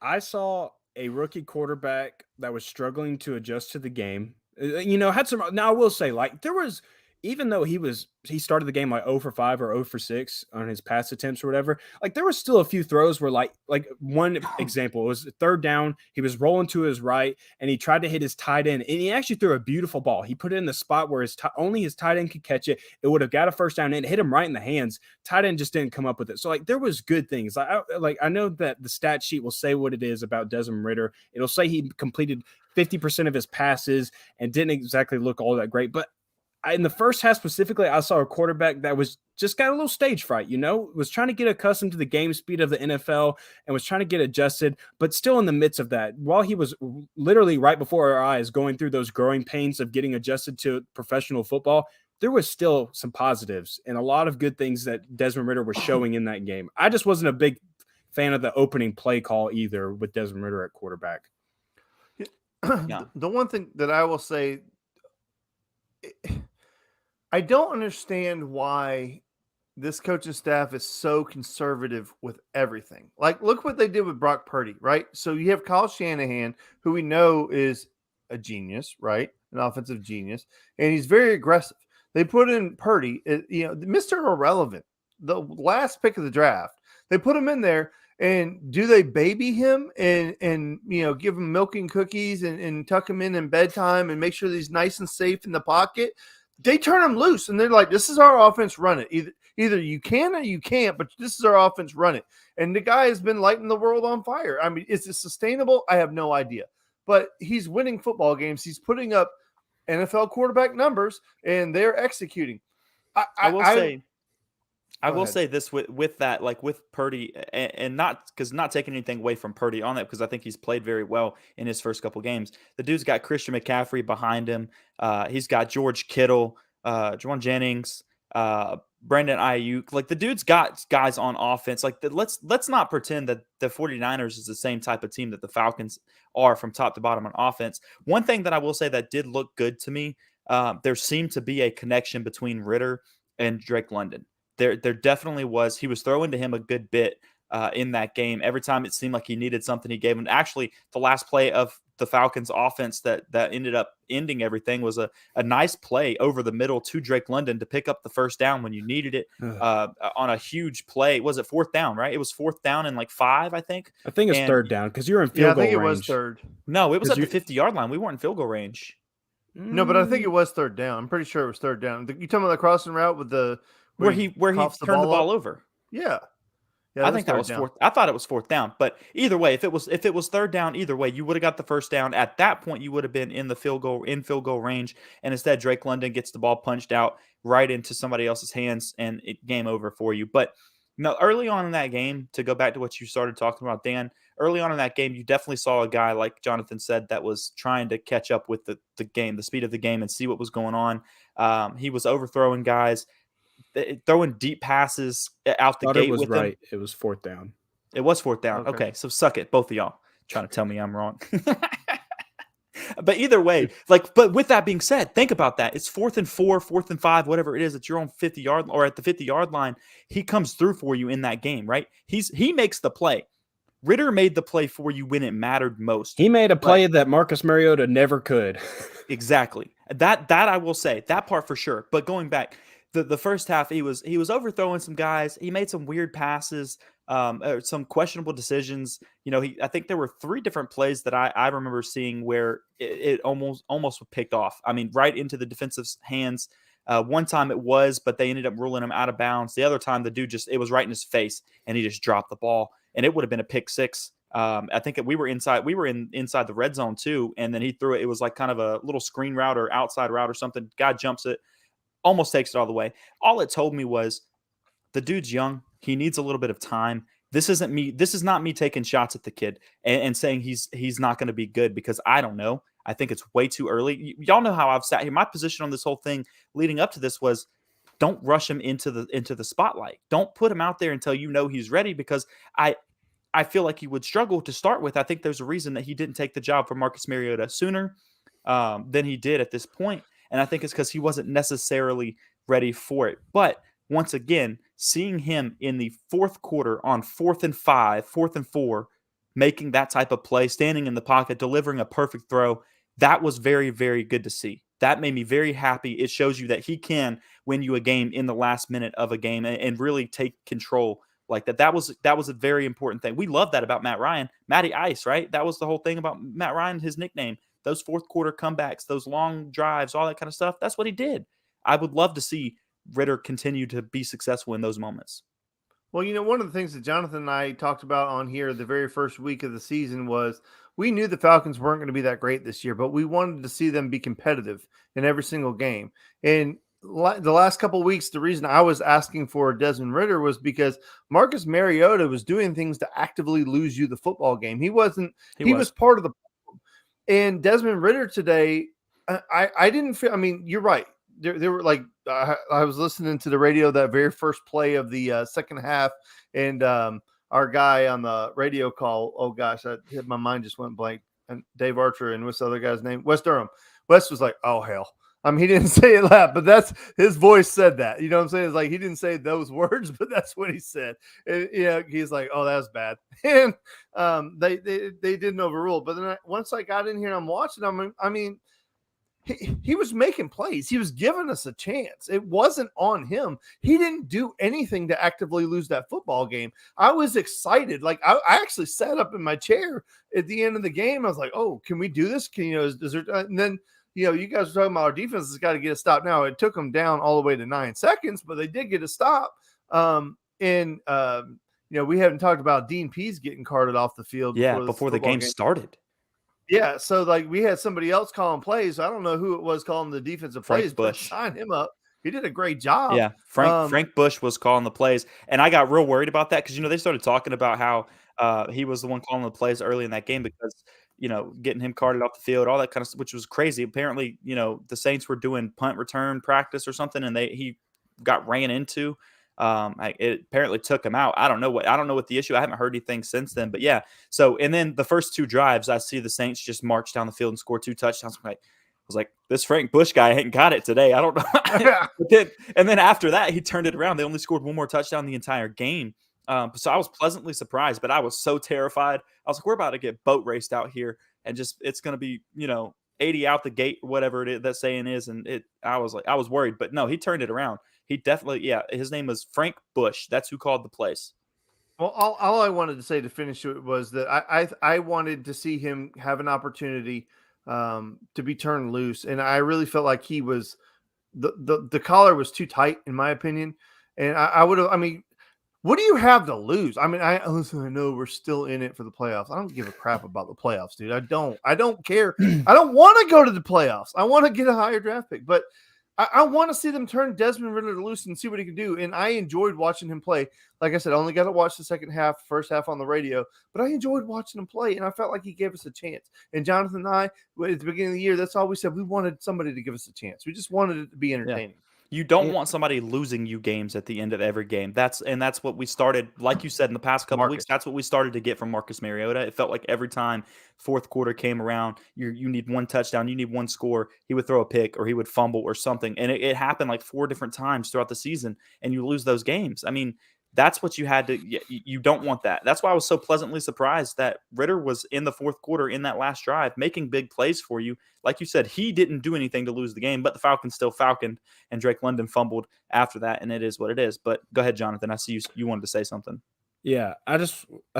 I saw a rookie quarterback that was struggling to adjust to the game. Had some. Now I will say, like, there was, even though he started the game like 0 for 5 or 0 for 6 on his pass attempts or whatever, like there was still a few throws where like one example, it was third down, he was rolling to his right and he tried to hit his tight end and he actually threw a beautiful ball. He put it in the spot where only his tight end could catch it. It would have got a first down and it hit him right in the hands. Tight end just didn't come up with it. So like there was good things. I know that the stat sheet will say what it is about Desmond Ridder. It'll say he completed 50% of his passes and didn't exactly look all that great, but in the first half specifically, I saw a quarterback that was just got a little stage fright, was trying to get accustomed to the game speed of the NFL and was trying to get adjusted, but still in the midst of that, while he was literally right before our eyes going through those growing pains of getting adjusted to professional football, there was still some positives and a lot of good things that Desmond Ridder was showing in that game. I just wasn't a big fan of the opening play call either with Desmond Ridder at quarterback. Yeah. The one thing that I will say, I don't understand why this coaching staff is so conservative with everything. Like, look what they did with Brock Purdy, right? So you have Kyle Shanahan, who we know is a genius, right? An offensive genius, and he's very aggressive. They put in Purdy, Mr. Irrelevant, the last pick of the draft. They put him in there, and do they baby him and give him milk and cookies and tuck him in bedtime and make sure that he's nice and safe in the pocket? They turn him loose, and they're like, this is our offense, run it. Either you can or you can't, but this is our offense, run it. And the guy has been lighting the world on fire. I mean, is it sustainable? I have no idea. But he's winning football games. He's putting up NFL quarterback numbers, and they're executing. I will say this with that, like with Purdy, and not taking anything away from Purdy on that, because I think he's played very well in his first couple games. The dude's got Christian McCaffrey behind him. He's got George Kittle, Juwan Jennings, Brandon Ayuk. Like the dude's got guys on offense. Like let's not pretend that the 49ers is the same type of team that the Falcons are from top to bottom on offense. One thing that I will say that did look good to me, there seemed to be a connection between Ridder and Drake London. There definitely was. He was throwing to him a good bit in that game. Every time it seemed like he needed something, he gave him. Actually, the last play of the Falcons offense that ended up ending everything was a nice play over the middle to Drake London to pick up the first down when you needed it on a huge play. Was it fourth down, right? It was fourth down and like 5, I think. I think it's third down because you're in field goal range. I think it was third. No, it was at the 50-yard line. We weren't in field goal range. No, but I think it was third down. I'm pretty sure it was third down. You talking about the crossing route with the where he turned the ball over? Yeah. I think that was fourth. I thought it was fourth down, but either way, if it was third down, either way, you would have got the first down. At that point, you would have been in field goal range, and instead, Drake London gets the ball punched out right into somebody else's hands, and game over for you. But no, early on in that game, to go back to what you started talking about, Dan, early on in that game, you definitely saw a guy, like Jonathan said, that was trying to catch up with the game, the speed of the game, and see what was going on. He was overthrowing guys, throwing deep passes out the gate with them. Right. It was fourth down. It was fourth down. Okay, so suck it, both of y'all. Trying to tell me I'm wrong. But either way, but with that being said, think about that. It's 4th and 4, 4th and 5, whatever it is, at your own 50-yard or at the 50-yard line. He comes through for you in that game, right? He makes the play. Ridder made the play for you when it mattered most. He made a play that Marcus Mariota never could. Exactly. That I will say, that part for sure. But going back, the first half, he was overthrowing some guys. He made some weird passes, some questionable decisions. I think there were 3 different plays that I remember seeing where it almost was picked off. I mean, right into the defensive's hands. One time it was, but they ended up ruling him out of bounds. The other time, the dude it was right in his face, and he just dropped the ball, and it would have been a pick 6. I think we were inside the red zone too, and then he threw it. It was like kind of a little screen route or outside route or something. Guy jumps it, almost takes it all the way. All it told me was the dude's young. He needs a little bit of time. This isn't me. This is not me taking shots at the kid and saying he's not going to be good, because I don't know. I think it's way too early. Y'all know how I've sat here. My position on this whole thing leading up to this was, don't rush him into the spotlight. Don't put him out there until you know he's ready, because I feel like he would struggle to start with. I think there's a reason that he didn't take the job from Marcus Mariota sooner than he did at this point. And I think it's because he wasn't necessarily ready for it. But once again, seeing him in the fourth quarter on 4th and 5, 4th and 4, making that type of play, standing in the pocket, delivering a perfect throw, that was very, very good to see. That made me very happy. It shows you that he can win you a game in the last minute of a game and really take control like that. That was a very important thing. We love that about Matt Ryan. Matty Ice, right? That was the whole thing about Matt Ryan, his nickname. Those fourth quarter comebacks, those long drives, all that kind of stuff. That's what he did. I would love to see Ridder continue to be successful in those moments. Well, one of the things that Jonathan and I talked about on here the very first week of the season was we knew the Falcons weren't going to be that great this year, but we wanted to see them be competitive in every single game. And the last couple of weeks, the reason I was asking for Desmond Ridder was because Marcus Mariota was doing things to actively lose you the football game. He was part of the problem. And Desmond Ridder today, I didn't feel, I mean, you're right. There were like, I was listening to the radio that very first play of the second half, and our guy on the radio call, oh gosh, my mind just went blank. And Dave Archer and what's the other guy's name? Wes Durham. Wes was like, oh hell. I mean, he didn't say it loud, but that's his voice said that. You know what I'm saying? It's like he didn't say those words, but that's what he said. And, he's like, oh, that was bad. And they didn't overrule. But then once I got in here and I'm watching them, I mean, he was making plays. He was giving us a chance. It wasn't on him. He didn't do anything to actively lose that football game. I was excited. Like I actually sat up in my chair at the end of the game. I was like, oh, can we do this? Can is there? And then, you guys were talking about our defense has got to get a stop now. It took them down all the way to 9 seconds, but they did get a stop. We haven't talked about Dean Pease getting carted off the field. Before the game started. Yeah, so like we had somebody else calling plays. I don't know who it was calling the defensive plays, but sign him up. He did a great job. Yeah, Frank Bush was calling the plays, and I got real worried about that because they started talking about how he was the one calling the plays early in that game because getting him carted off the field, all that kind of stuff, which was crazy. Apparently, the Saints were doing punt return practice or something, and he got ran into. It apparently took him out. I don't know what the issue. I haven't heard anything since then, but yeah. So, and then the first 2 drives, I see the Saints just march down the field and score 2 touchdowns. I was like, this Frank Bush guy ain't got it today. I don't know. and then after that, he turned it around. They only scored 1 more touchdown the entire game. So I was pleasantly surprised, but I was so terrified. I was like, we're about to get boat raced out here, and it's going to be 80 out the gate, whatever it is that saying is, and I was worried, but no, he turned it around. He definitely, his name was Frank Bush. That's who called the plays. Well, all I wanted to say to finish it was that I wanted to see him have an opportunity to be turned loose, and I really felt like he was the collar was too tight in my opinion, and I would have. I mean, what do you have to lose? I mean, I know we're still in it for the playoffs. I don't give a crap about the playoffs, dude. I don't care. I don't want to go to the playoffs. I want to get a higher draft pick, but I want to see them turn Desmond Ridder loose and see what he can do. And I enjoyed watching him play. Like I said, I only got to watch the second half, first half on the radio, but I enjoyed watching him play, and I felt like he gave us a chance. And Jonathan and I, at the beginning of the year, that's all we said. We wanted somebody to give us a chance. We just wanted it to be entertaining. Yeah. You don't want somebody losing you games at the end of every game. That's what we started, like you said, in the past couple of weeks. That's what we started to get from Marcus Mariota. It felt like every time fourth quarter came around, you need 1 touchdown, you need 1 score, he would throw a pick or he would fumble or something. And it happened like 4 different times throughout the season, and you lose those games. I mean, that's what you had to – you don't want that. That's why I was so pleasantly surprised that Ridder was in the fourth quarter in that last drive making big plays for you. Like you said, he didn't do anything to lose the game, but the Falcons still falconed, and Drake London fumbled after that, and it is what it is. But go ahead, Jonathan. I see you wanted to say something. Yeah, I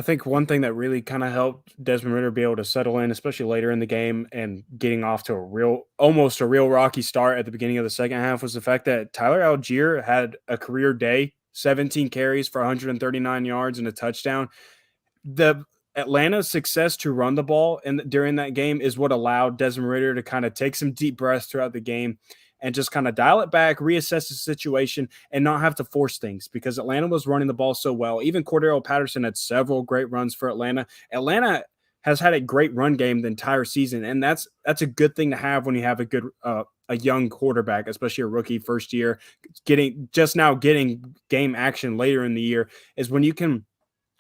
think one thing that really kind of helped Desmond Ridder be able to settle in, especially later in the game and getting off to almost a real rocky start at the beginning of the second half, was the fact that Tyler Algier had a career day. 17 carries for 139 yards and a touchdown. The Atlanta's success to run the ball during that game is what allowed Desmond Ridder to kind of take some deep breaths throughout the game and just kind of dial it back, reassess the situation, and not have to force things because Atlanta was running the ball so well. Even Cordero Patterson had several great runs for Atlanta. Atlanta has had a great run game the entire season, and that's a good thing to have when you have a good a young quarterback, especially a rookie first year, getting game action later in the year is when you can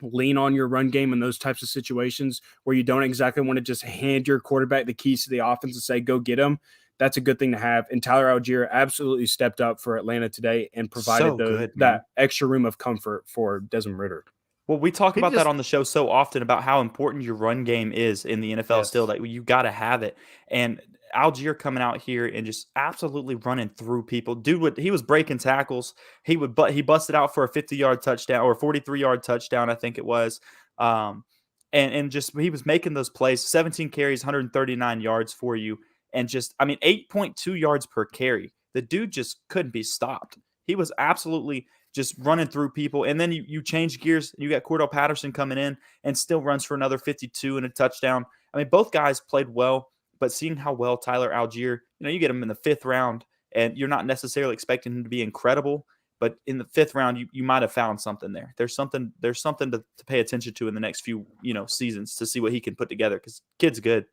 lean on your run game in those types of situations where you don't exactly want to just hand your quarterback the keys to the offense and say, go get him. That's a good thing to have. And Tyler Algier absolutely stepped up for Atlanta today and provided that extra room of comfort for Desmond Ridder. Well, we talk about that on the show so often about how important your run game is in the NFL still, that you got to have it. And Algier coming out here and just absolutely running through people. Dude, he was breaking tackles. He busted out for a 50-yard touchdown or a 43-yard touchdown, I think it was. And just he was making those plays, 17 carries, 139 yards for you. And 8.2 yards per carry. The dude just couldn't be stopped. He was absolutely just running through people. And then you change gears. You got Cordell Patterson coming in and still runs for another 52 and a touchdown. I mean, both guys played well, but seeing how well Tyler Algier, you get him in the 5th round, and you're not necessarily expecting him to be incredible, but in the 5th round, you might have found something there. There's something to pay attention to in the next few, seasons to see what he can put together because kid's good.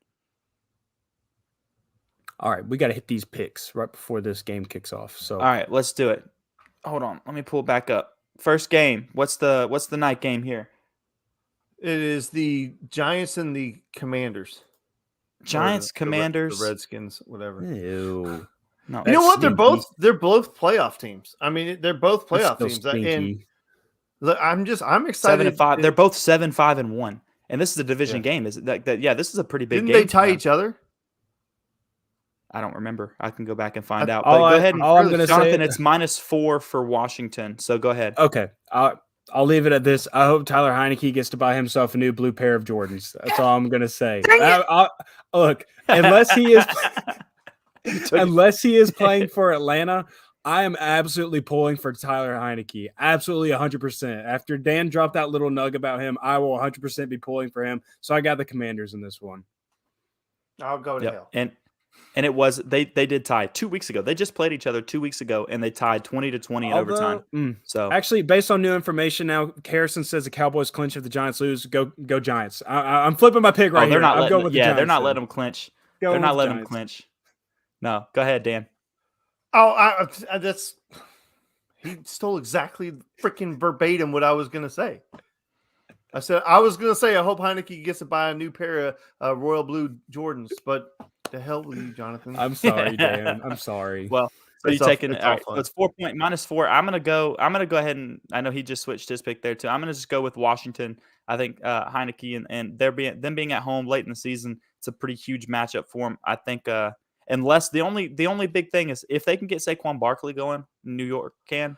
All right, we got to hit these picks right before this game kicks off. So, all right, let's do it. Hold on, let me pull back up. First game. What's the night game here? It is the Giants and the Commanders. Giants, Commanders, the Redskins, whatever. Ew. No, you know what? Stinky. They're both playoff teams. I mean, they're both playoff teams. And I'm excited. 7-5. They're both 7-5-1, and this is a division game. Is that? Yeah, this is a pretty big game. Didn't they tie each other? I don't remember. I can go back and find out. But go ahead. Jonathan, it's -4 for Washington. So go ahead. Okay. I'll leave it at this. I hope Tyler Heineke gets to buy himself a new blue pair of Jordans. That's all I'm going to say. Look, unless he is playing for Atlanta, I am absolutely pulling for Tyler Heineke. Absolutely 100%. After Dan dropped that little nug about him, I will 100% be pulling for him. So I got the Commanders in this one. I'll go to hell. And it was they did tie 2 weeks ago. They just played each other 2 weeks ago, and they tied 20-20 in overtime. So actually, based on new information now, Harrison says the Cowboys clinch if the Giants lose. Go Giants! I'm flipping my pick right here. I'm going with the Giants. They're not letting them clinch. They're not letting them clinch. No, go ahead, Dan. Oh, he stole exactly freaking verbatim what I was going to say. I was going to say I hope Heineke gets to buy a new pair of royal blue Jordans, but. The hell with you, Jonathan. I'm sorry, Dan. I'm sorry. Well, so you taking it? Right, so it's 4 point -4. I'm gonna go ahead and I know he just switched his pick there too. I'm gonna just go with Washington. I think Heineke and them being at home late in the season, it's a pretty huge matchup for them. I think unless the only big thing is if they can get Saquon Barkley going, New York can,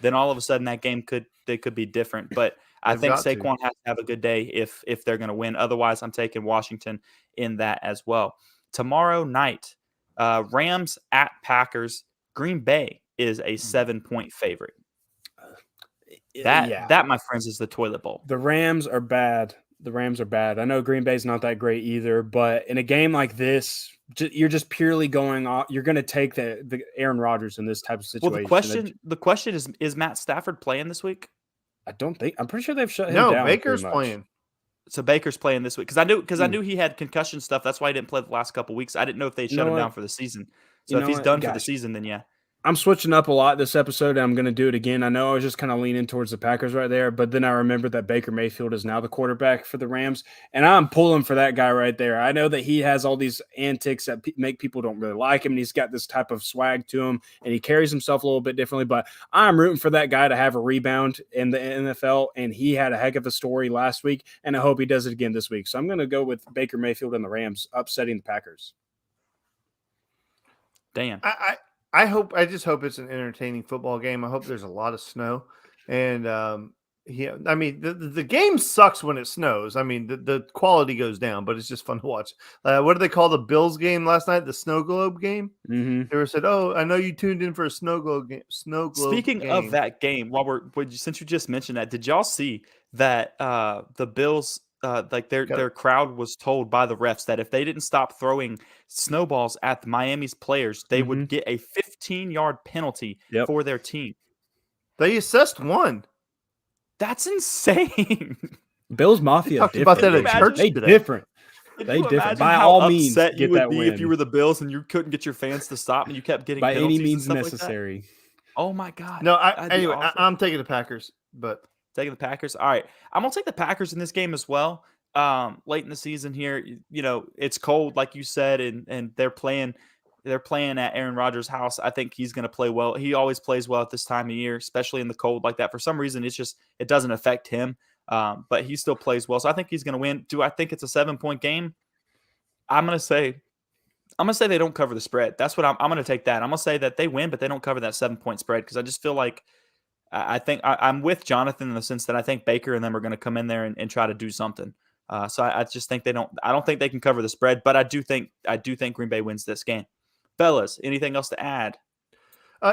then all of a sudden that game could be different. But I think Saquon has to have a good day if they're gonna win. Otherwise, I'm taking Washington in that as well. Tomorrow night, Rams at Packers. Green Bay is a 7-point favorite. That, my friends, is the toilet bowl. The Rams are bad. I know Green Bay's not that great either, but in a game like this, you're just purely going off. You're going to take the Aaron Rodgers in this type of situation. Well, the question is Matt Stafford playing this week? I'm pretty sure they've shut him down. No, Baker's playing. So Baker's playing this week because I knew he had concussion stuff. That's why he didn't play the last couple of weeks. I didn't know if they shut him down for the season. So if he's done for the season, then yeah. I'm switching up a lot this episode, and I'm going to do it again. I know I was just kind of leaning towards the Packers right there, but then I remembered that Baker Mayfield is now the quarterback for the Rams, and I'm pulling for that guy right there. I know that he has all these antics that make people don't really like him, and he's got this type of swag to him, and he carries himself a little bit differently, but I'm rooting for that guy to have a rebound in the NFL, and he had a heck of a story last week, and I hope he does it again this week. So I'm going to go with Baker Mayfield and the Rams upsetting the Packers. Damn. I just hope it's an entertaining football game. I hope there's a lot of snow. And the game sucks when it snows. I mean, the quality goes down, but it's just fun to watch. What do they call the Bills game last night? The snow globe game? Mm-hmm. They were said, "Oh, I know you tuned in for a snow globe game." Speaking of that game, since you just mentioned that, did y'all see that the Bills like their crowd was told by the refs that if they didn't stop throwing snowballs at the Miami's players, they would get a 15-yard penalty for their team. They assessed one. That's insane. Bills Mafia talked about that at church They today. different. Can They you different. imagine By how all means, upset you get would that be win. if you were the Bills and you couldn't get your fans to stop and you kept getting by penalties any means and stuff necessary. Like that? Oh my God! No, Anyway, I'm taking the Packers, but taking the Packers. All right, I'm gonna take the Packers in this game as well. Late in the season here, it's cold, like you said, and they're playing at Aaron Rodgers' house. I think he's going to play well. He always plays well at this time of year, especially in the cold like that. For some reason, it doesn't affect him, but he still plays well. So I think he's going to win. Do I think it's a 7-point game? I'm going to say they don't cover the spread. That's what I'm going to take that. I'm going to say that they win, but they don't cover that 7-point spread because I just feel like I think I'm with Jonathan in the sense that I think Baker and them are going to come in there and try to do something. So I just think I don't think they can cover the spread, but I do think Green Bay wins this game. Fellas, anything else to add?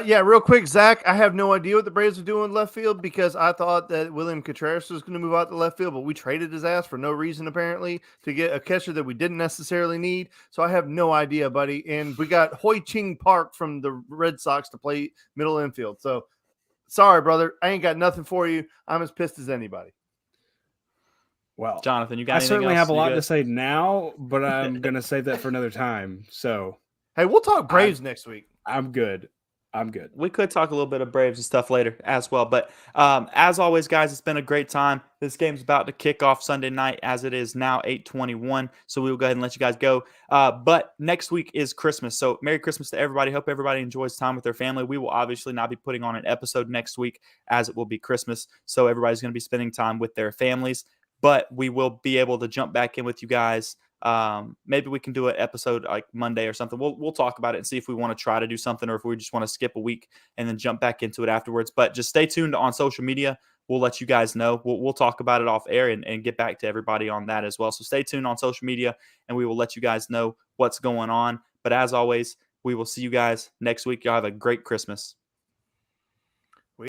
Yeah, real quick, Zach, I have no idea what the Braves are doing in left field because I thought that William Contreras was going to move out to left field, but we traded his ass for no reason, apparently, to get a catcher that we didn't necessarily need. So I have no idea, buddy. And we got Hoi Ching Park from the Red Sox to play middle infield. So sorry, brother. I ain't got nothing for you. I'm as pissed as anybody. Well, Jonathan, you got I anything certainly else? have a lot to say now, but I'm going to save that for another time. So, hey, we'll talk Braves next week. I'm good. We could talk a little bit of Braves and stuff later as well. But as always, guys, it's been a great time. This game's about to kick off Sunday night as it is now 8:21. So we will go ahead and let you guys go. But next week is Christmas. So Merry Christmas to everybody. Hope everybody enjoys time with their family. We will obviously not be putting on an episode next week as it will be Christmas. So everybody's going to be spending time with their families. But we will be able to jump back in with you guys. Maybe we can do an episode like Monday or something. We'll talk about it and see if we want to try to do something or if we just want to skip a week and then jump back into it afterwards. But just stay tuned on social media. We'll let you guys know. We'll talk about it off air and get back to everybody on that as well. So stay tuned on social media and we will let you guys know what's going on. But as always, we will see you guys next week. Y'all have a great Christmas.